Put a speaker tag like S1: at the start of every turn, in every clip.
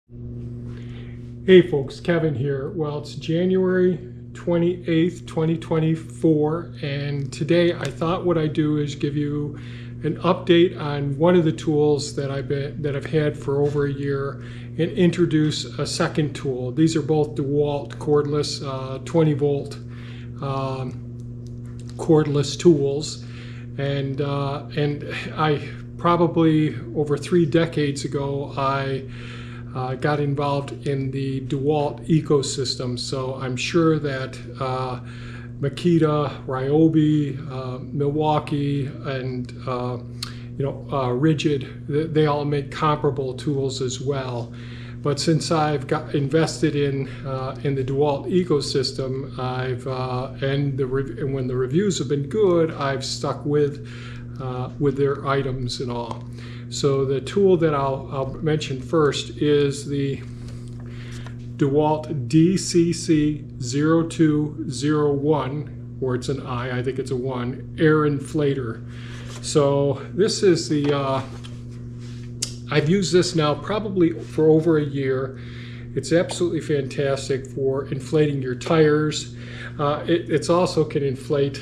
S1: Hey folks, Kevin here. Well, it's January 28th, 2024, and today I thought what I'd do is give you an update on one of the tools that I've had for over a year and introduce a second tool. These are both DeWalt cordless 20 volt cordless tools, and I probably over 3 decades ago I got involved in the DeWalt ecosystem, so I'm sure that Makita, Ryobi, Milwaukee, and Rigid, they all make comparable tools as well. But since I've got invested in the DeWalt ecosystem, and when the reviews have been good, I've stuck with their items and all. So the tool that I'll mention first is the DeWalt DCC0201, or it's an I think it's a 1, air inflator. So this is the, I've used this now probably for over a year. It's absolutely fantastic for inflating your tires. It's also can inflate,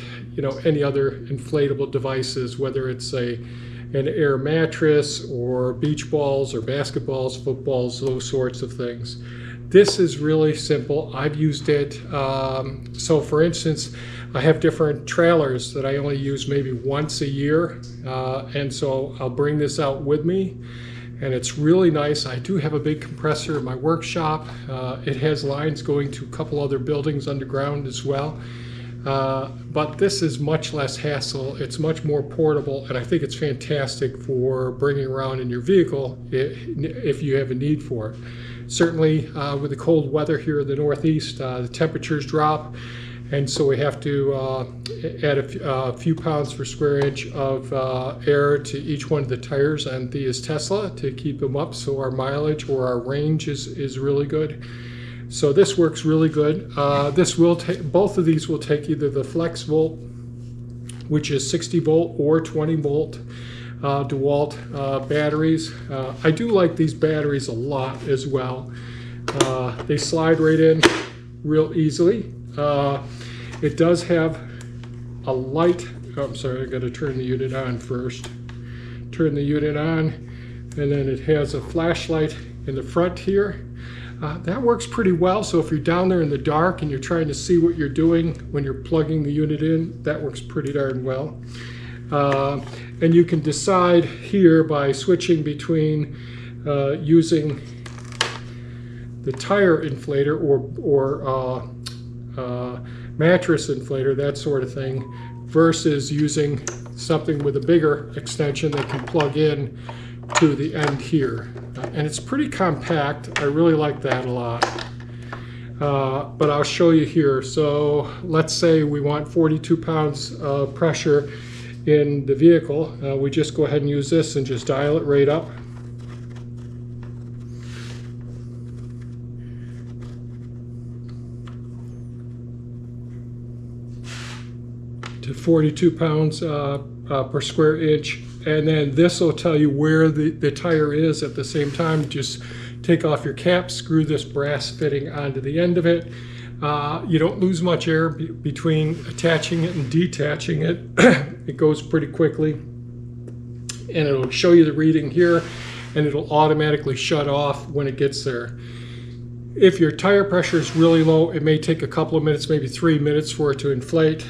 S1: any other inflatable devices, whether it's an air mattress or beach balls or basketballs, footballs, those sorts of things. This is really simple. I've used it. So for instance, I have different trailers that I only use maybe once a year. And so I'll bring this out with me. And it's really nice. I do have a big compressor in my workshop. It has lines going to a couple other buildings underground as well. But this is much less hassle. It's much more portable, and I think it's fantastic for bringing around in your vehicle if you have a need for it. Certainly with the cold weather here in the Northeast, the temperatures drop, and so we have to add a few pounds per square inch of air to each one of the tires on these Tesla to keep them up so our mileage or our range is really good. So this works really good. This will take, both of these will take either the Flex Volt, which is 60 volt, or 20 volt DeWalt batteries. I do like these batteries a lot as well. They slide right in real easily. It does have a light. Oh, I'm sorry, I got to turn the unit on first. Turn the unit on, and then it has a flashlight in the front here. That works pretty well, so if you're down there in the dark and you're trying to see what you're doing when you're plugging the unit in, that works pretty darn well. And you can decide here by switching between using the tire inflator or mattress inflator, that sort of thing, versus using something with a bigger extension that can plug in to the end here. And it's pretty compact. I really like that a lot. But I'll show you here. So let's say we want 42 pounds of pressure in the vehicle. We just go ahead and use this and just dial it right up. To 42 pounds per square inch. And then this will tell you where the tire is at the same time. Just take off your cap, screw this brass fitting onto the end of it. You don't lose much air between attaching it and detaching it. It goes pretty quickly. And it'll show you the reading here, and it'll automatically shut off when it gets there. If your tire pressure is really low, it may take a couple of minutes, maybe 3 minutes for it to inflate.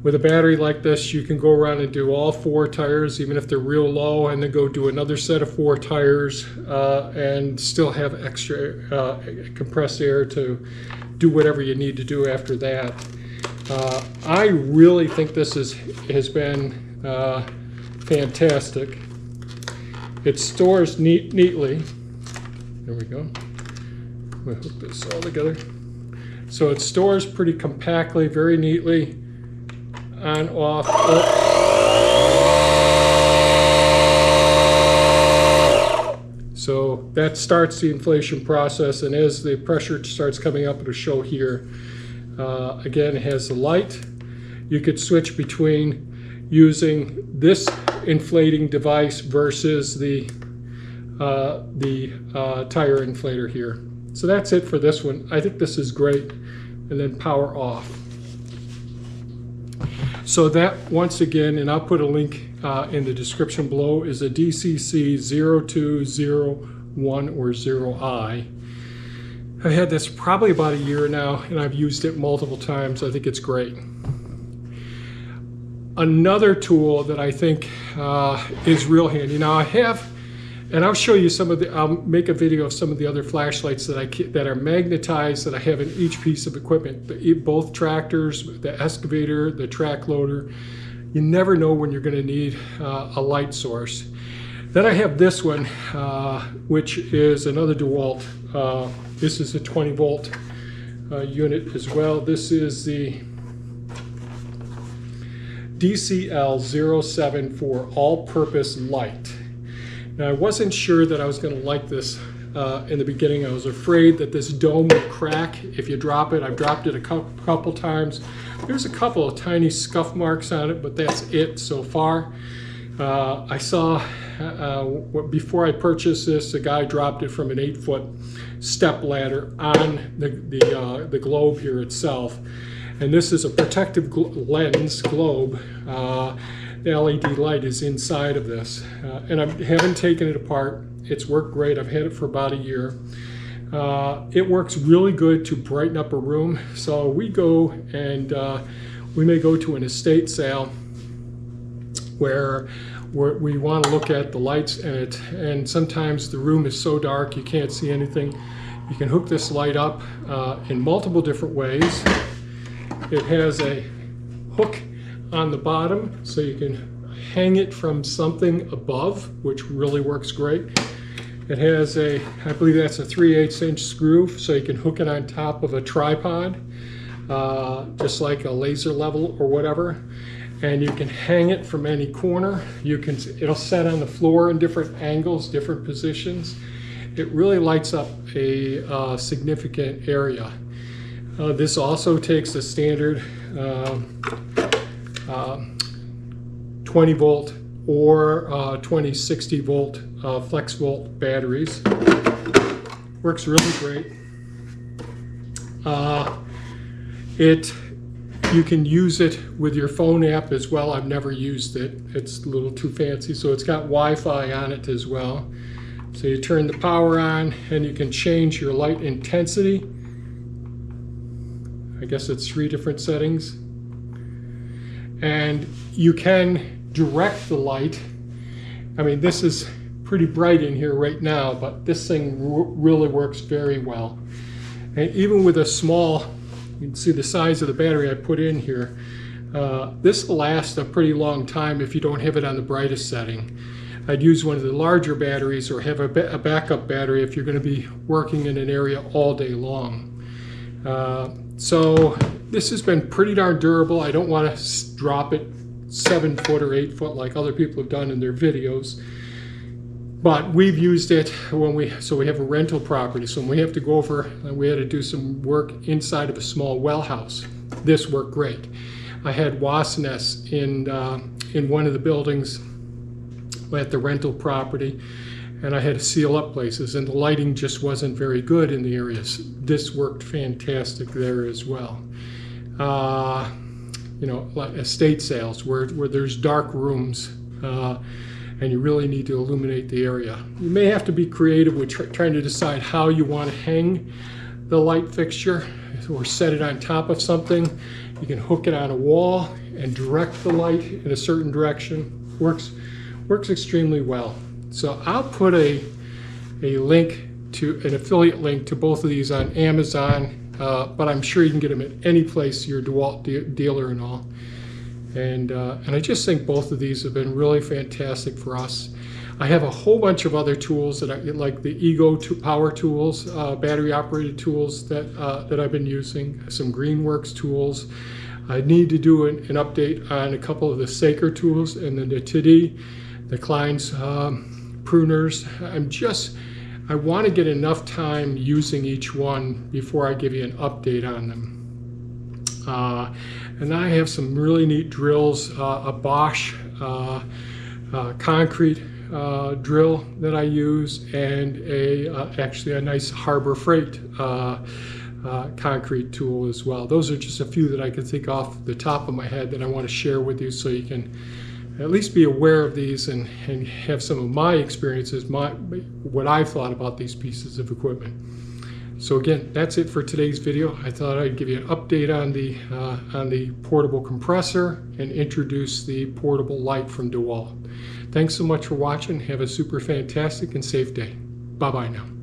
S1: With a battery like this, you can go around and do all 4 tires, even if they're real low, and then go do another set of 4 tires and still have extra compressed air to do whatever you need to do after that. I really think this has been fantastic. It stores neatly. There we go. I'm going to hook this all together. So it stores pretty compactly, very neatly. On, off. So that starts the inflation process, and as the pressure starts coming up, it'll show here. Again, it has the light. You could switch between using this inflating device versus the the tire inflator here. So that's it for this one. I think this is great. And then power off. So that, once again, and I'll put a link in the description below, is a DCC 0201 or 0i. I've had this probably about a year now, and I've used it multiple times. I think it's great. Another tool that I think is real handy. Now I have, and I'll show you some of the, I'll make a video of some of the other flashlights that are magnetized that I have in each piece of equipment. Both tractors, the excavator, the track loader. You never know when you're going to need a light source. Then I have this one, which is another DeWalt. This is a 20 volt unit as well. This is the DCL-07 all-purpose light. Now I wasn't sure that I was going to like this in the beginning. I was afraid that this dome would crack if you drop it. I've dropped it a couple times. There's a couple of tiny scuff marks on it, but that's it so far. I saw before I purchased this, a guy dropped it from an 8-foot step ladder on the globe here itself. And this is a protective lens globe. The LED light is inside of this. And I haven't taken it apart. It's worked great. I've had it for about a year. It works really good to brighten up a room. So we go and we may go to an estate sale where we want to look at the lights in it, and sometimes the room is so dark you can't see anything. You can hook this light up in multiple different ways. It has a hook on the bottom so you can hang it from something above, which really works great. It has a, I believe that's a 3/8 inch screw, so you can hook it on top of a tripod, just like a laser level or whatever. And you can hang it from any corner. It'll set on the floor in different angles, different positions. It really lights up a significant area. This also takes a standard 20 volt or 2060 volt flex volt batteries. Works really great. You can use it with your phone app as well. I've never used it. It's a little too fancy. So it's got Wi-Fi on it as well. So you turn the power on and you can change your light intensity. I guess it's 3 different settings. And you can direct the light. I mean, this is pretty bright in here right now, but this thing really works very well. And even with a small, you can see the size of the battery I put in here. This will last a pretty long time if you don't have it on the brightest setting. I'd use one of the larger batteries or have a backup battery if you're going to be working in an area all day long. So this has been pretty darn durable. I don't want to drop it 7 foot or 8 foot like other people have done in their videos. But we've used it when we have a rental property. So when we have to go over, we had to do some work inside of a small well house. This worked great. I had wasp nests in one of the buildings at the rental property, and I had to seal up places, and the lighting just wasn't very good in the areas. This worked fantastic there as well. You know, like estate sales where there's dark rooms. And you really need to illuminate the area. You may have to be creative with trying to decide how you want to hang the light fixture or set it on top of something. You can hook it on a wall and direct the light in a certain direction. Works extremely well. So I'll put a link to an affiliate link to both of these on Amazon, but I'm sure you can get them at any place, your DeWalt dealer and all. And I just think both of these have been really fantastic for us. I have a whole bunch of other tools that I like, the Ego power tools, battery operated tools that I've been using, some Greenworks tools. I need to do an update on a couple of the Saker tools and then the Tiddy, the Klein's pruners. I want to get enough time using each one before I give you an update on them. And I have some really neat drills, a Bosch concrete drill that I use, and actually a nice Harbor Freight concrete tool as well. Those are just a few that I can think off the top of my head that I want to share with you, so you can at least be aware of these and have some of my experiences, what I've thought about these pieces of equipment. So again, that's it for today's video. I thought I'd give you an update on the portable compressor and introduce the portable light from DeWalt. Thanks so much for watching. Have a super fantastic and safe day. Bye-bye now.